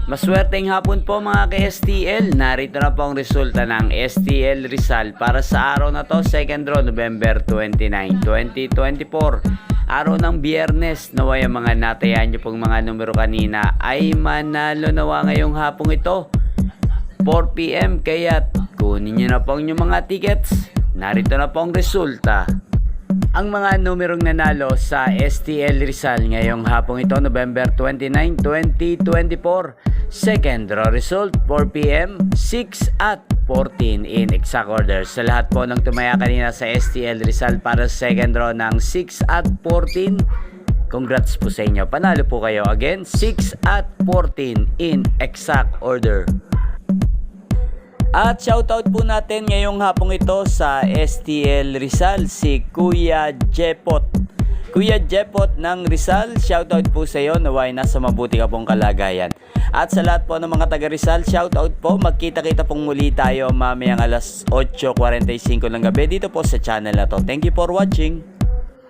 Maswerteng hapon po mga ka-STL. Narito na po ang resulta ng STL Rizal para sa araw na to, second draw, November 29, 2024. Araw ng Biyernes. Naway ang mga natayan nyo pong mga numero kanina ay manalo nawa ngayong hapong ito, 4 PM. Kaya kunin nyo na po ang inyong mga tickets. Narito na po ang resulta. Ang mga numerong nanalo sa STL Rizal ngayong hapong ito, November 29, 2024. Second draw result, 4 PM, 6 at 14 in exact order. Sa lahat po ng tumaya kanina sa STL Rizal para sa second draw ng 6 at 14, congrats po sa inyo. Panalo po kayo again, 6 at 14 in exact order. At shoutout po natin ngayong hapong ito sa STL Rizal, si Kuya Jepot. Kuya Jepot ng Rizal, shoutout po sa iyo, naway nasa mabuti ka pong kalagayan. At sa lahat po ng mga taga Rizal, shoutout po. Magkita-kita pong muli tayo mamayang alas 8:45 ng gabi dito po sa channel na to. Thank you for watching.